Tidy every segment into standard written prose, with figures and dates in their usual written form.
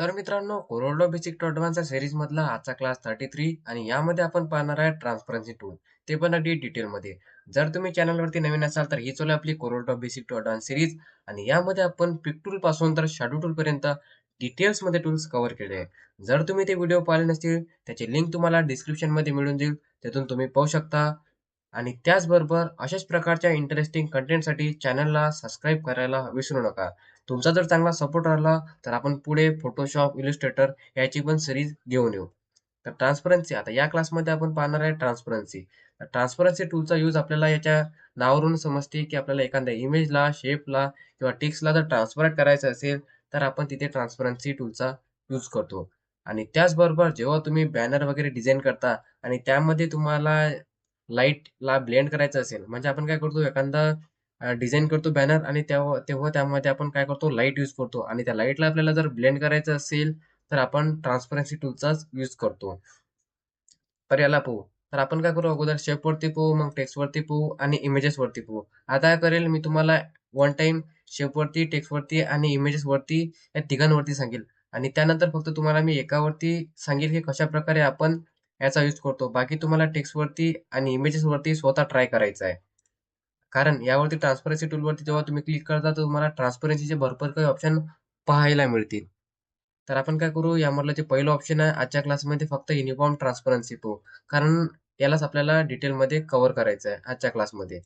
तर मित्रांनो, कोरडवाहू बेसिक टू ॲडव्हान्सच्या सीरीजमधला आजचा क्लास 33 आणि यामध्ये आपण पाहणार आहे ट्रान्सपरन्सी टूल. ते पण अगदी डिटेलमध्ये. जर तुम्ही चॅनलवरती नवीन असाल तर हीच वाली आपली कोरडवाहू बेसिक टू ॲडव्हान्स सीरीज आणि यामध्ये आपण पिक टूल पासून तर शॅडो टूल पर्यंत डिटेल्समध्ये टूल्स कव्हर केले आहे. जर तुम्ही ते व्हिडिओ पाहिले नसतील, त्याची लिंक तुम्हाला डिस्क्रिप्शनमध्ये मिळून जाईल. तिथून तुम्ही पाहू शकता. आणि त्याचबरोबर अशाच प्रकारच्या इंटरेस्टिंग कंटेंटसाठी चॅनलला सबस्क्राईब करायला विसरू नका. तुमचा जर चांगला सपोर्ट राहिला तर आपण पुढे फोटोशॉप, इलस्ट्रेटर याची पण सीरीज घेऊन येऊ. तर ट्रान्सपरन्सी आता या क्लासमध्ये आपण पाहणार आहे ट्रान्सपरन्सी. तर ट्रान्सपरन्सी टूलचा यूज आपल्याला याच्या नावावरून समजते, की आपल्याला एखाद्या इमेजला, शेपला किंवा टेक्स्टला जर ट्रान्सफर करायचं असेल, तर आपण तिथे ट्रान्सपरन्सी टूलचा यूज करतो. आणि त्याचबरोबर जेव्हा तुम्ही बॅनर वगैरे डिझाइन करता आणि त्यामध्ये तुम्हाला लाईटला ब्लेंड करायचं असेल, म्हणजे आपण काय करतो एखादा डिझाइन करतो बॅनर आणि तेव्हा तेव्हा त्यामध्ये आपण काय करतो लाईट यूज करतो आणि त्या लाईटला आपल्याला जर ब्लेंड करायचं असेल, तर आपण ट्रान्सपरन्सी टूलचाच यूज करतो. तर याला पाहू. तर आपण काय करू अगोदर शेपवरती पाहू, मग टेक्स्टवरती पाहू आणि इमेजेसवरती पाहू. आता काय करेल मी तुम्हाला वन टाईम शेपवरती, टेक्स्टवरती आणि इमेजेसवरती या तिघांवरती सांगेल आणि त्यानंतर फक्त तुम्हाला मी एकावरती सांगेल, की कशाप्रकारे आपण याचा यूज करतो. बाकी तुम्हाला टेक्स्टवरती आणि इमेजेसवरती स्वतः ट्राय करायचं आहे. कारण यावरती ट्रान्सपरन्सी टूलवरती जेव्हा तुम्ही क्लिक करता, तर तुम्हाला ट्रान्सपरन्सीचे भरपूर काही ऑप्शन पाहायला मिळतील. तर आपण काय करू, यामधलं जे पहिलं ऑप्शन आहे आजच्या क्लासमध्ये फक्त युनिफॉर्म ट्रान्सपरन्सी पाहू. कारण यालाच आपल्याला डिटेलमध्ये कव्हर करायचं आहे आजच्या क्लासमध्ये.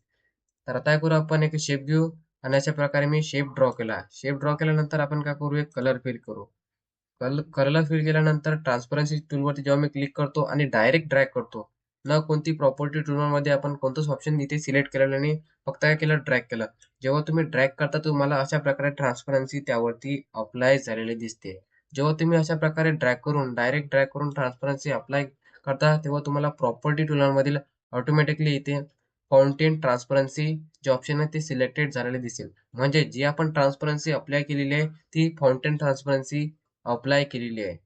तर आता काय करू, आपण एक शेप घेऊ आणि अशा प्रकारे मी शेप ड्रॉ केला. शेप ड्रॉ केल्यानंतर आपण काय करू, एक कलर फिल करू. कलर फिल केल्यानंतर ट्रान्सपरन्सी टूलवरती जेव्हा मी क्लिक करतो आणि डायरेक्ट ड्रॅग करतो, न कोणती प्रॉपर्टी टूलमध्ये आपण कोणतंच ऑप्शन इथे सिलेक्ट केलेलं नाही, फक्त काय केलं ड्रॅग केलं. जेव्हा तुम्ही ड्रॅग करता तुम्हाला अशा प्रकारे ट्रान्सपरन्सी त्यावरती अप्लाय झालेली दिसते. जेव्हा तुम्ही अशा प्रकारे डायरेक्ट ड्रॅग करून ट्रान्सपरन्सी अप्लाय करता, तेव्हा तुम्हाला प्रॉपर्टी टूलमधील ऑटोमॅटिकली इथे फाउंटेन ट्रान्सपरन्सी जे ऑप्शन आहे ते सिलेक्टेड झालेले दिसेल. म्हणजे जी आपण ट्रान्सपरन्सी अप्लाय केलेली आहे, ती फाउंटेन ट्रान्सपरन्सी अप्लाय केलेली आहे.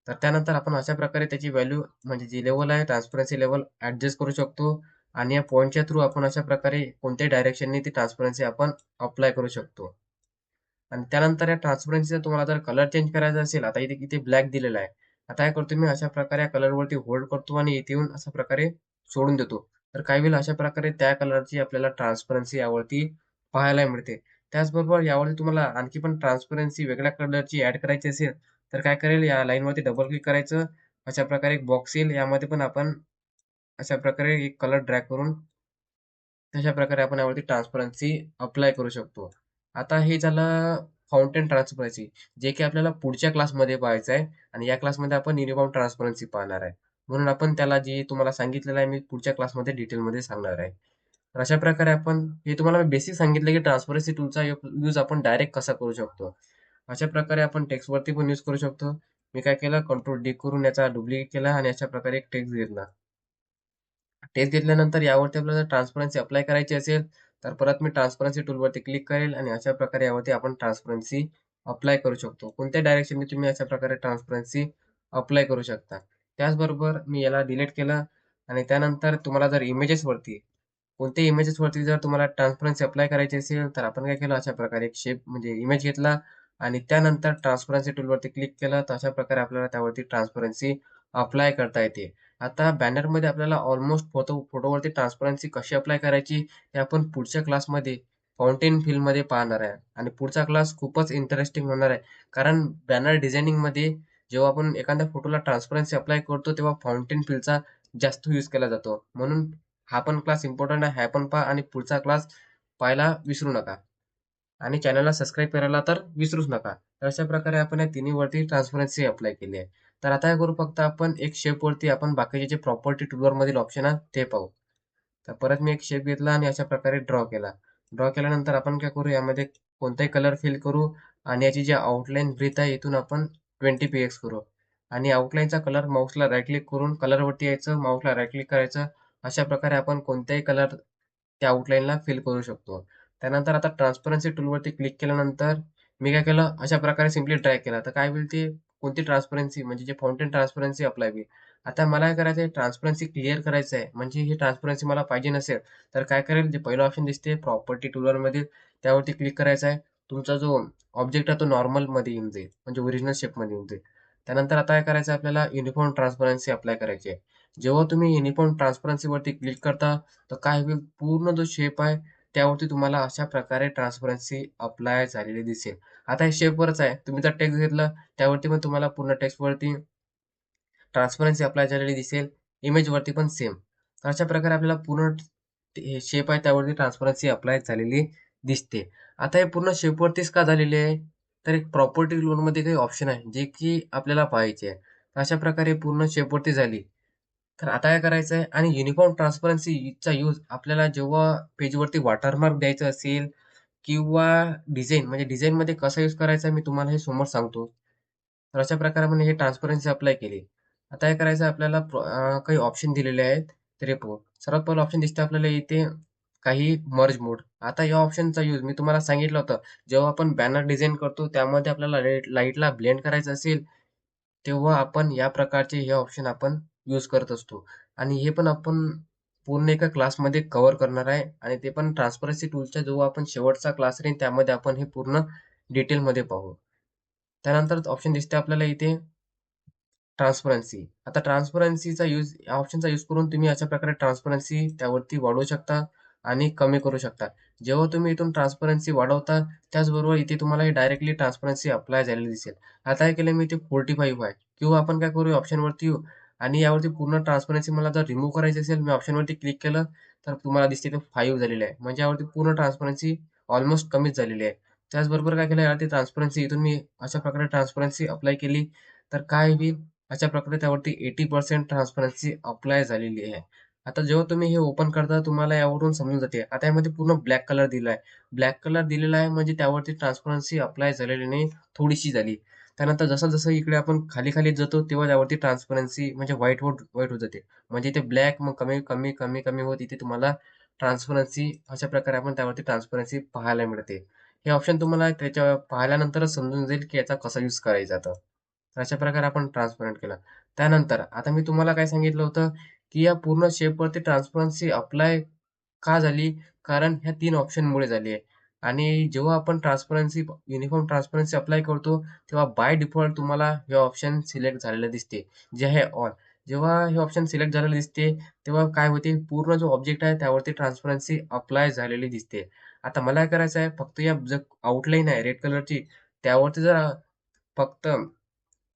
तर त्यानंतर आपण अशा प्रकारे त्याची व्हॅल्यू म्हणजे जी लेव्हल आहे ट्रान्सपरन्सी लेव्हल ॲडजस्ट करू शकतो आणि या पॉइंटच्या थ्रू आपण अशा प्रकारे कोणत्याही डायरेक्शनने ती ट्रान्सपरन्सी आपण अप्लाय करू शकतो. आणि त्यानंतर या ट्रान्सपरन्सीचा तुम्हाला जर कलर चेंज करायचा असेल, आता इथे इथे ब्लॅक दिलेला आहे. आता काय करतो मी अशा प्रकारे या कलरवरती होल्ड करतो आणि इथे येऊन अशा प्रकारे सोडून देतो. तर काही वेळेला अशा प्रकारे त्या कलरची आपल्याला ट्रान्सपरन्सी यावरती पाहायला मिळते. त्याचबरोबर यावरती तुम्हाला आणखी पण ट्रान्सपरन्सी वेगळ्या कलरची ॲड करायची असेल, तर काय करेल या लाईनवरती डबल क्लिक करायचं. अशा प्रकारे एक बॉक्स येईल. यामध्ये पण आपण अशा प्रकारे एक कलर ड्रॅग करून तशा प्रकारे आपण यावरती ट्रान्सपरन्सी अप्लाय करू शकतो. आता हे झालं फाउंटेन ट्रान्सपरन्सी, जे की आपल्याला पुढच्या क्लासमध्ये पाहायचं आहे आणि या क्लासमध्ये आपण युनिफॉर्म ट्रान्सपरन्सी पाहणार आहे. म्हणून आपण त्याला जे तुम्हाला सांगितलेलं आहे मी पुढच्या क्लासमध्ये डिटेलमध्ये सांगणार आहे. तर अशा प्रकारे आपण हे तुम्हाला मी बेसिक सांगितलं, की ट्रान्सपरन्सी टूलचा यूज आपण डायरेक्ट कसा करू शकतो. अशा प्रकारे आपण टेक्स्टवरती पण यूज करू शकतो. मी काय केलं कंट्रोल डी करून याचा डुप्लिकेट केला आणि अशा प्रकारे एक टेक्स्ट घेतला. टेस्ट घेतल्यानंतर यावरती आपल्याला ट्रान्सपरन्सी अप्लाय करायची असेल, तर परत मी ट्रान्सपरन्सी टूलवरती क्लिक करेल आणि अशा प्रकारे यावरती आपण ट्रान्सपरन्सी अप्लाय करू शकतो. कोणत्या डायरेक्शनने तुम्ही अशा प्रकारे ट्रान्सपरन्सी अप्लाय करू शकता. त्याचबरोबर मी याला डिलीट केलं आणि त्यानंतर तुम्हाला जर इमेजेसवरती कोणत्याही इमेजेसवरती जर तुम्हाला ट्रान्सपरन्सी अप्लाय करायची असेल, तर आपण काय केलं अशा प्रकारे एक शेप म्हणजे इमेज घेतला आणि त्यानंतर ट्रान्सपरन्सी टूलवरती क्लिक केलं, तर अशा प्रकारे आपल्याला त्यावरती ट्रान्सपरन्सी अप्लाय करता येते. आता बॅनरमध्ये आपल्याला ऑलमोस्ट फोटोवरती ट्रान्सपरन्सी कशी अप्लाय करायची, हे आपण पुढच्या क्लासमध्ये फाउंटेन फिलमध्ये पाहणार आहे आणि पुढचा क्लास खूपच इंटरेस्टिंग होणार आहे. कारण बॅनर डिझायनिंगमध्ये जेव्हा आपण एखाद्या फोटोला ट्रान्सपरन्सी अप्लाय करतो, तेव्हा फाउंटेन फिलचा जास्त यूज केला जातो. म्हणून हा पण क्लास इम्पोर्टंट आहे. हा पण पहा आणि पुढचा क्लास पाहायला विसरू नका. आणि चॅनलला सबस्क्राईब करायला तर विसरूच नका. तर अशा प्रकारे आपण या तिन्हीवरती ट्रान्सपरन्सी अप्लाय केली आहे. तर आता काय करू फक्त आपण एक शेपवरती आपण बाकीचे जे प्रॉपर्टी टूलवरमधील ऑप्शन आहे ते पाहू. तर परत मी एक शेप घेतला आणि अशा प्रकारे ड्रॉ केला. ड्रॉ केल्यानंतर आपण काय करू यामध्ये कोणताही कलर फिल करू आणि याची जी आउटलाईन ब्रीथ आहे इथून आपण 20 px करू. आणि आउटलाईनचा कलर माऊसला राईट क्लिक करून कलरवरती यायचं, माऊसला राईट क्लिक करायचं. अशा प्रकारे आपण कोणत्याही कलर त्या आउटलाईनला फिल करू शकतो. त्यानंतर आता ट्रान्सपरन्सी टूलवरती क्लिक केल्यानंतर मी काय केलं, अशा प्रकारे सिम्पली ड्रॅग केला. तर काय होईल ती कोणती ट्रान्सपरन्सी म्हणजे जे फाउंटेन ट्रान्सपरन्सी अप्लाय होईल. आता मला काय करायचं आहे ट्रान्सपरन्सी क्लिअर करायचं आहे. म्हणजे ही ट्रान्सपरन्सी मला पाहिजे नसेल, तर काय करेल जे पहिलं ऑप्शन दिसते प्रॉपर्टी टूलरमध्ये त्यावरती क्लिक करायचं आहे. तुमचा जो ऑब्जेक्ट आहे तो नॉर्मलमध्ये येऊन जाईल, म्हणजे ओरिजिनल शेपमध्ये येऊन जाईल. त्यानंतर आता काय करायचं आहे आपल्याला युनिफॉर्म ट्रान्सपरन्सी अप्लाय करायची आहे. जेव्हा तुम्ही युनिफॉर्म ट्रान्सपरन्सीवरती क्लिक करता, तर काय होईल पूर्ण जो शेप आहे त्यावरती तुम्हाला अशा प्रकारे ट्रान्सपरन्सी अप्लाय झालेली दिसेल. आता हे शेपवरच आहे. तुम्ही जर टेक्स्ट घेतलं त्यावरती पण तुम्हाला पूर्ण टेक्स्टवरती ट्रान्सपरन्सी अप्लाय झालेली दिसेल. इमेजवरती पण सेम. तर अशा प्रकारे आपल्याला पूर्ण हे शेप आहे त्यावरती ट्रान्सपरन्सी अप्लाय झालेली दिसते. आता हे पूर्ण शेपवरतीच का झालेली आहे? तर एक प्रॉपर्टी लोडमध्ये काही ऑप्शन आहे, जे की आपल्याला पाहायचे आहे. अशा प्रकारे पूर्ण शेपवरती झाली. तर आता काय करायचं आहे आणि युनिफॉर्म ट्रान्सपरन्सीचा यूज आपल्याला जेव्हा पेजवरती वॉटरमार्क द्यायचं असेल किंवा डिझाइन म्हणजे डिझाइनमध्ये कसा यूज करायचा मी तुम्हाला हे समोर सांगतो. तर अशा प्रकारे आपण हे ट्रान्सपरन्सी अप्लाय केली. आता काय करायचं आपल्याला काही ऑप्शन दिलेले आहेत. तर हे पहा. सर्वात पहिलं ऑप्शन दिसतं आपल्याला इथे काही मर्ज मोड. आता या ऑप्शनचा यूज मी तुम्हाला सांगितलं होतं. जेव्हा आपण बॅनर डिझाइन करतो त्यामध्ये आपल्याला लाईटला ब्लेंड करायचं असेल, तेव्हा आपण या प्रकारचे हे ऑप्शन आपण यूज करत असतो. आणि हे पण आपण पूर्ण एका क्लासमध्ये कव्हर करणार आहे आणि ते पण ट्रान्सपरन्सी टूलचा जेव्हा आपण शेवटचा क्लास राहील त्यामध्ये आपण हे पूर्ण डिटेलमध्ये पाहू. त्यानंतर ऑप्शन दिसते आपल्याला इथे ट्रान्सपरन्सी. आता ट्रान्सपरन्सीचा यूज या ऑप्शनचा यूज करून तुम्ही अशा प्रकारे ट्रान्सपरन्सी त्यावरती वाढवू शकता आणि कमी करू शकता. जेव्हा तुम्ही इथून ट्रान्सपरन्सी वाढवता, त्याचबरोबर इथे तुम्हाला हे डायरेक्टली ट्रान्सपरन्सी अप्लाय झालेली दिसेल. आता काय केलं मी इथे 45 आहे किंवा आपण काय करू ऑप्शनवरती येऊ आणि यावरती पूर्ण ट्रान्सपरन्सी मला जर रिमूव्ह करायची असेल, मी ऑप्शनवरती क्लिक केलं, तर तुम्हाला दिसते इथे 5 झालेलं आहे. म्हणजे यावरती पूर्ण ट्रान्सपरन्सी ऑलमोस्ट कमीच झालेली आहे. त्याचबरोबर काय केलं यावरती ट्रान्सपरन्सी इथून मी अशा प्रकारे ट्रान्सपरन्सी अप्लाय केली, तर काय होईल अशा प्रकारे त्यावरती 80% ट्रान्सपरन्सी अप्लाय झालेली आहे. आता जेव्हा तुम्ही हे ओपन करता तुम्हाला यावरून समजून जाते. आता यामध्ये पूर्ण ब्लॅक कलर दिला आहे. ब्लॅक कलर दिलेला आहे म्हणजे त्यावरती ट्रान्सपरन्सी अप्लाय झालेली नाही, थोडीशी झाली. त्यानंतर जसं-जसं इकडे आपण खाली-खाली जातो तेव्हा त्यावरती ट्रान्सपरन्सी म्हणजे व्हाईट होत जाते. म्हणजे इथे ब्लॅक मग कमी होत इथे तुम्हाला ट्रान्सपरन्सी अशा प्रकारे आपण त्यावरती ट्रान्सपरन्सी पाहायला मिळते. हे ऑप्शन तुम्हाला त्याच्या पाहिल्यानंतरच समजून जाईल की याचा कसा यूज करायचा आता. तर अशा प्रकारे आपण ट्रान्सपरंट केला. त्यानंतर आता मी तुम्हाला काय सांगितलं होतं, की या पूर्ण शेपवरती ट्रान्सपरन्सी अप्लाय का झाली? कारण ह्या 3 ऑप्शनमुळे झाली आहे. आणि जेव्हा आपण युनिफॉर्म ट्रान्सपरन्सी अप्लाय करतो, तेव्हा बाय डिफॉल्ट तुम्हाला हे ऑप्शन सिलेक्ट झालेलं दिसते, जे आहे ऑल. जेव्हा हे ऑप्शन सिलेक्ट झालेलं दिसते, तेव्हा काय होते, पूर्ण जो ऑब्जेक्ट आहे त्यावरती ट्रान्सपरन्सी अप्लाय झालेली दिसते. आता मला काय करायचं आहे, फक्त या जो आउटलाईन आहे रेड कलरची, त्यावरती जर फक्त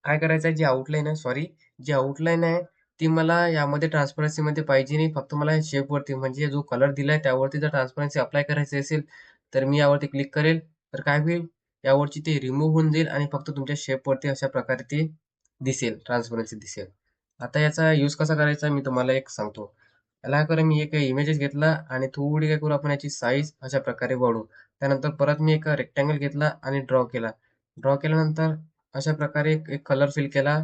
काय करायचं आहे, जी आउटलाईन आहे, ती मला यामध्ये ट्रान्सपरन्सीमध्ये पाहिजे नाही. फक्त मला शेपवरती म्हणजे जो कलर दिलाय त्यावरती जर ट्रान्सपरन्सी अप्लाय करायची असेल, तर मी यावरती क्लिक करेल. तर काय होईल, यावरची ते रिमूव्ह होऊन जाईल आणि फक्त तुमच्या शेपवरती अशा प्रकारे ते दिसेल, ट्रान्सपरन्सी दिसेल. आता याचा यूज कसा करायचा मी तुम्हाला एक सांगतो. याला काय करू मी एक इमेजेस घेतला आणि थोडी काय करू आपण याची साईज अशा प्रकारे वाढवू. त्यानंतर परत मी एक रेक्टेंगल घेतला आणि ड्रॉ केला. ड्रॉ केल्यानंतर अशा प्रकारे एक कलर फिल केला.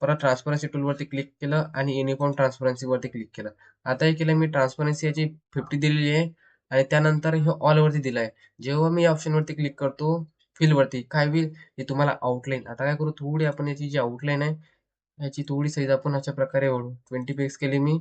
परत ट्रान्सपरन्सी टूलवरती क्लिक केलं आणि युनिफॉर्म ट्रान्सपरन्सीवरती क्लिक केलं. आता हे केलं मी ट्रान्सपरन्सी याची 50 दिलेली आहे आणि त्यानंतर हे ऑलवरती दिलं आहे. जेव्हा मी या ऑप्शनवरती क्लिक करतो फिलवरती काय होईल, हे तुम्हाला आउटलाईन आता काय करू थोडी आपण याची जी आउटलाईन आहे, याची थोडी साईज आपण अशा प्रकारे वाढवू. 20 पिक्स केली मी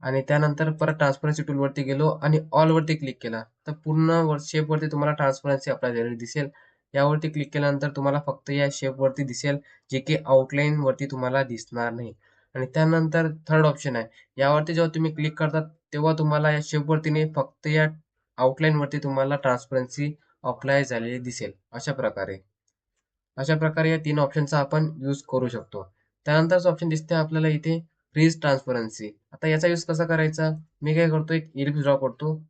आणि त्यानंतर परत ट्रान्सपरन्सी टूलवरती गेलो आणि ऑलवरती क्लिक केला. तर पूर्ण शेपवरती तुम्हाला ट्रान्सपरन्सी अप्लाय झालेली दिसेल. यावरती क्लिक केल्यानंतर तुम्हाला फक्त या शेपवरती दिसेल, जे की आउटलाईनवरती तुम्हाला दिसणार नाही. आणि त्यानंतर थर्ड ऑप्शन आहे. यावरती जेव्हा तुम्ही क्लिक करता, तेव्हा तुम्हाला या शेपवरती नाही, फक्त या आउटलाईनवरती तुम्हाला ट्रान्सपरन्सी अप्लाय झालेली दिसेल. अशा प्रकारे या 3 ऑप्शनचा आपण यूज करू शकतो. त्यानंतरचा ऑप्शन दिसते आपल्याला इथे फ्रीज ट्रान्सपरन्सी. आता याचा यूज कसा करायचा? मी काय करतो एक इलिप्स ड्रॉ करतो.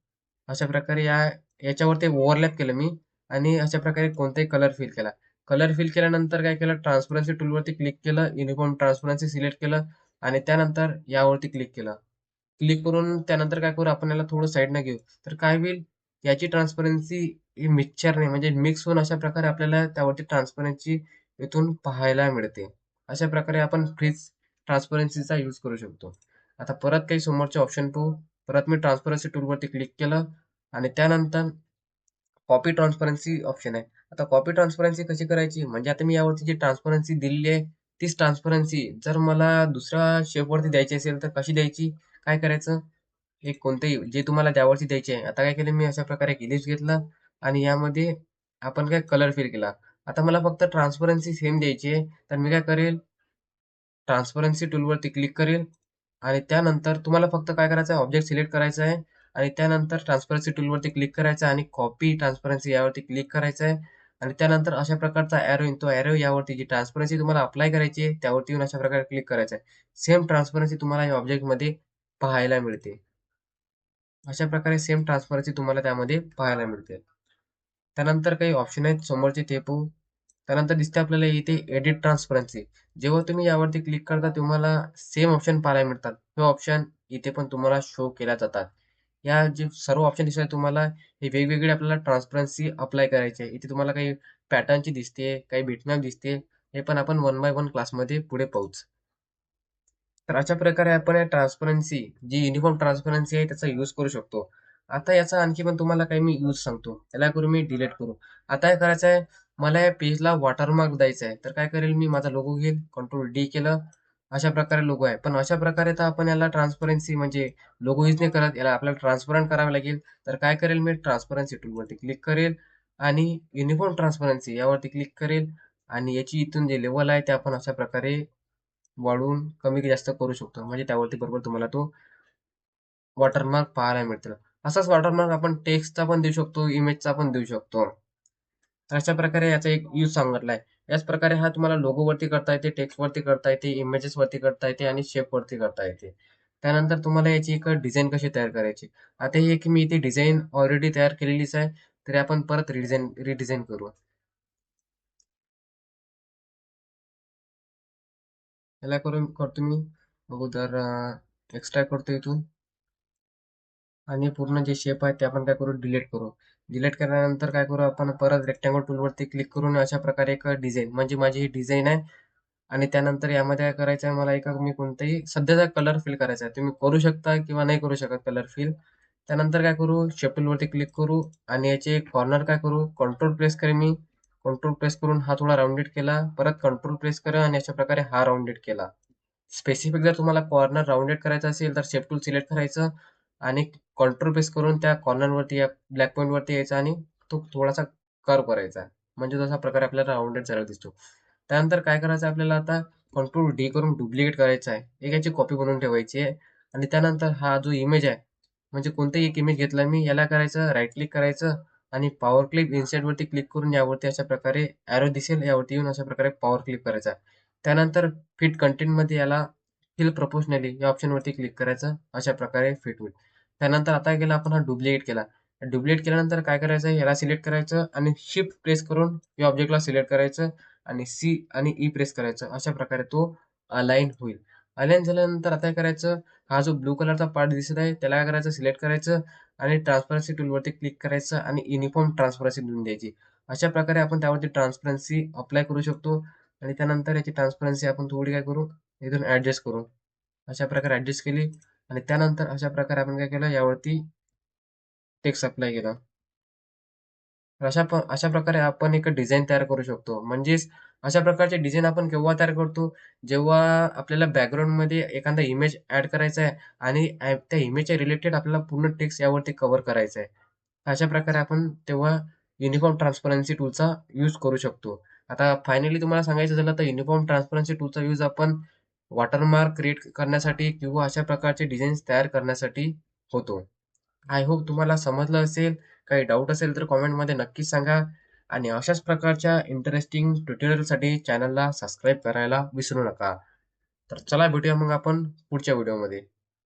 अशा प्रकारे याच्यावरती ओव्हरलॅप केलं मी आणि अशा प्रकारे कोणताही कलर फिल केला. कलर फिल केल्यानंतर काय केलं ट्रान्सपरन्सी टूलवरती क्लिक केलं, युनिफॉर्म ट्रान्सपरन्सी सिलेक्ट केलं आणि त्यानंतर यावरती क्लिक केलं. क्लिक करून त्यानंतर काय करू आपण याला थोडं साईडनं घेऊ. तर काय होईल याची ट्रान्सपरन्सी ही मिक्सचरने म्हणजे मिक्स होऊन अशा प्रकारे आपल्याला त्यावरती ट्रान्सपरन्सी इथून पाहायला मिळते. अशा प्रकारे आपण फ्रीज ट्रान्सपरन्सीचा यूज करू शकतो. आता परत काही समोरचे ऑप्शन पाहू. परत मी ट्रान्सपरन्सी टूलवरती क्लिक केलं आणि त्यानंतर कॉपी ट्रान्सपरन्सी ऑप्शन आहे. आता कॉपी ट्रान्सपरन्सी कशी करायची? म्हणजे आता मी यावरती जी ट्रान्सपरन्सी दिलेली आहे, तीच ट्रान्सपरन्सी जर मला दुसऱ्या शेपवरती द्यायची असेल, तर कशी द्यायची? काय करायचं? एक कोणतेही जे तुम्हाला त्यावरती द्यायचे आहे. आता काय केलं मी अशा प्रकारे एक इलिप्स घेतला आणि यामध्ये आपण काय कलर फिल केला. आता मला फक्त ट्रान्सपरन्सी सेम द्यायची आहे, तर मी काय करेल, ट्रान्सपरन्सी टूलवरती क्लिक करेल आणि त्यानंतर तुम्हाला फक्त काय करायचं आहे, ऑब्जेक्ट सिलेक्ट करायचा आहे आणि त्यानंतर ट्रान्सपरन्सी टूलवरती क्लिक करायचं आहे आणि कॉपी ट्रान्सपरन्सी यावरती क्लिक करायचं आहे आणि त्यानंतर अशा प्रकारचा एरो येईल. तो एरो यावरती जी ट्रान्सपरन्सी तुम्हाला अप्लाय करायची आहे, त्यावरती येऊन अशा प्रकारे क्लिक करायचं आहे. सेम ट्रान्सपरन्सी तुम्हाला या ऑब्जेक्टमध्ये पाहायला मिळते. अशा प्रकारे सेम ट्रान्सपरन्सी तुम्हाला त्यामध्ये पाहायला मिळते. त्यानंतर काही ऑप्शन आहेत समोरचे ते पाहू. त्यानंतर दिसते आपल्याला इथे एडिट ट्रान्सपरन्सी. जेव्हा तुम्ही यावरती क्लिक करता तुम्हाला सेम ऑप्शन पाहायला मिळतात. हे ऑप्शन इथे पण तुम्हाला शो केल्या जातात. या जे सर्व ऑप्शन दिसतात तुम्हाला हे वेगवेगळे आपल्याला ट्रान्सपरन्सी अप्लाय करायची आहे. इथे तुम्हाला काही पॅटर्नची दिसते, काही बिटमॅप दिसते. हे पण आपण वन बाय वन क्लासमध्ये पुढे पाहूच. तर अशा प्रकारे आपण ट्रान्सपरन्सी जी युनिफॉर्म ट्रान्सपरन्सी आहे त्याचा यूज करू शकतो. आता याचा आणखी पण तुम्हाला काही मी यूज सांगतो. याला करू मी डिलीट करू. आता काय करायचं आहे, मला या पेजला वॉटरमार्क द्यायचा आहे. तर काय करेल मी माझा लोगो घेईल, कंट्रोल डी केलं. अशा प्रकारे लोगो आहे. पण अशा प्रकारे तर आपण याला ट्रान्सपरन्सी म्हणजे लोगो यूज नाही करत. याला आपल्याला ट्रान्सपरंट करावे लागेल. तर काय करेल मी ट्रान्सपरन्सी टूलवरती क्लिक करेल आणि युनिफॉर्म ट्रान्सपरन्सी यावरती क्लिक करेल आणि याची इथून जे लेवल आहे ते आपण अशा प्रकारे वाढवून कमी जास्त करू शकतो. म्हणजे त्यावरती बरोबर तुम्हाला तो वॉटरमार्क पाहायला मिळतील. असाच वॉटरमार्क आपण टेक्स्टचा पण देऊ शकतो, इमेजचा पण देऊ शकतो. तर अशा प्रकारे याचा एक यूज सांगितलाय. याच प्रकारे हा तुम्हाला लोगो वरती करता येते, टेक्स्ट वरती करता येते, इमेजेस वरती करता येते आणि शेप वरती करता येते. त्यानंतर तुम्हाला याची एक डिझाईन कशी तयार करायची. आता ही एक मी इथे डिझाईन ऑलरेडी तयार केलेलीच आहे. तरी आपण परत रिडिझाईन करू. याला करून करतो मी अगोदर एक्स्ट्रॅक्ट करतो इथून आणि पूर्ण जे शेप आहे ते आपण काय करू डिलीट करू. डिलीट केल्यानंतर काय करू आपण परत रेक्टँगल टूलवरती क्लिक करून अशा प्रकारे एक डिझाईन म्हणजे माझी ही डिझाईन आहे आणि त्यानंतर यामध्ये काय करायचं आहे मला एक मी कोणताही सध्याचा कलर फिल करायचा आहे. तुम्ही करू शकता किंवा नाही करू शकत कलर फिल. त्यानंतर काय करू शेप टूलवरती क्लिक करू आणि याचे कॉर्नर काय करू कंट्रोल प्रेस करेन मी. कंट्रोल प्रेस करून हा थोडा राउंडेड केला. परत कंट्रोल प्रेस करा आणि अशा प्रकारे हा राउंडेड केला. स्पेसिफिक जर तुम्हाला कॉर्नर राउंडेड करायचा असेल तर शेप टूल सिलेक्ट करायचं आणि कंट्रोल प्रेस करून त्या कॉर्नरवरती या ब्लॅक पॉईंट वरती यायचा आणि तो थोडासा कर्व करायचा. म्हणजे तसा प्रकारे आपल्याला राउंडेड सरळ दिसतो. त्यानंतर काय करायचं आपल्याला आता कंट्रोल डी करून डुप्लिकेट करायचा आहे. एक याची कॉपी बनवून ठेवायची आहे आणि त्यानंतर हा जो इमेज आहे म्हणजे कोणताही एक इमेज घेतला मी याला करायचं राईट क्लिक करायचं आणि पॉवर क्लिप इन्सर्ट वरती क्लिक करून यावरती अशा प्रकारे एरो दिसेल यावरती येऊन अशा प्रकारे पॉवर क्लिक करायचा. त्यानंतर फिट कंटेंट मध्ये याला फिल प्रोपोर्शनली या ऑप्शन वरती क्लिक करायचं अशा प्रकारे फिट होईल. त्यानंतर आता गेला आपण हा डुप्लिकेट केला. डुप्लिकेट केल्यानंतर काय करायचं याला सिलेक्ट करायचं आणि शिफ्ट प्रेस करून या ऑब्जेक्टला सिलेक्ट करायचं आणि सी आणि ई प्रेस करायचं अशा प्रकारे तो अलाइन होईल. अलाइन झाल्यानंतर आता काय करायचं हा जो ब्लू कलरचा पार्ट दिसत आहे त्याला काय करायचं सिलेक्ट करायचं आणि ट्रान्सपरन्सी टूलवरती क्लिक करायचं आणि युनिफॉर्म ट्रान्सपरन्सी देऊन द्यायची. अशा प्रकारे आपण त्यावरती ट्रान्सपरन्सी अप्लाय करू शकतो आणि त्यानंतर याची ट्रान्सपरन्सी आपण थोडी काय करू इथून ऍडजस्ट करू. अशा प्रकारे ऍडजस्ट केली आणि त्यानंतर अशा प्रकारे आपण काय केलं यावरती टेक्स्ट अप्लाय केला. तर अशा प्रकारे आपण एक डिझाईन तयार करू शकतो. म्हणजेच अशा प्रकारचे डिझाईन आपण केव्हा तयार करतो, जेव्हा आपल्याला बॅकग्राऊंडमध्ये एखादा इमेज ॲड करायचा आहे आणि त्या इमेजच्या रिलेटेड आपल्याला पूर्ण टेक्स्ट यावरती कव्हर करायचा आहे. अशा प्रकारे आपण तेव्हा युनिफॉर्म ट्रान्सपरन्सी टूलचा यूज करू शकतो. आता फायनली तुम्हाला सांगायचं झालं तर युनिफॉर्म ट्रान्सपरन्सी टूलचा यूज आपण वॉटरमार्क क्रिएट करण्यासाठी किंवा अशा प्रकारचे डिझाईन्स तयार करण्यासाठी होतो. आय होप तुम्हाला समजलं असेल. काही डाऊट असेल तर कॉमेंटमध्ये नक्कीच सांगा आणि अशाच प्रकारच्या इंटरेस्टिंग ट्युटोरियलसाठी चॅनलला सबस्क्राईब करायला विसरू नका. तर चला भेटूया मग आपण पुढच्या व्हिडिओमध्ये.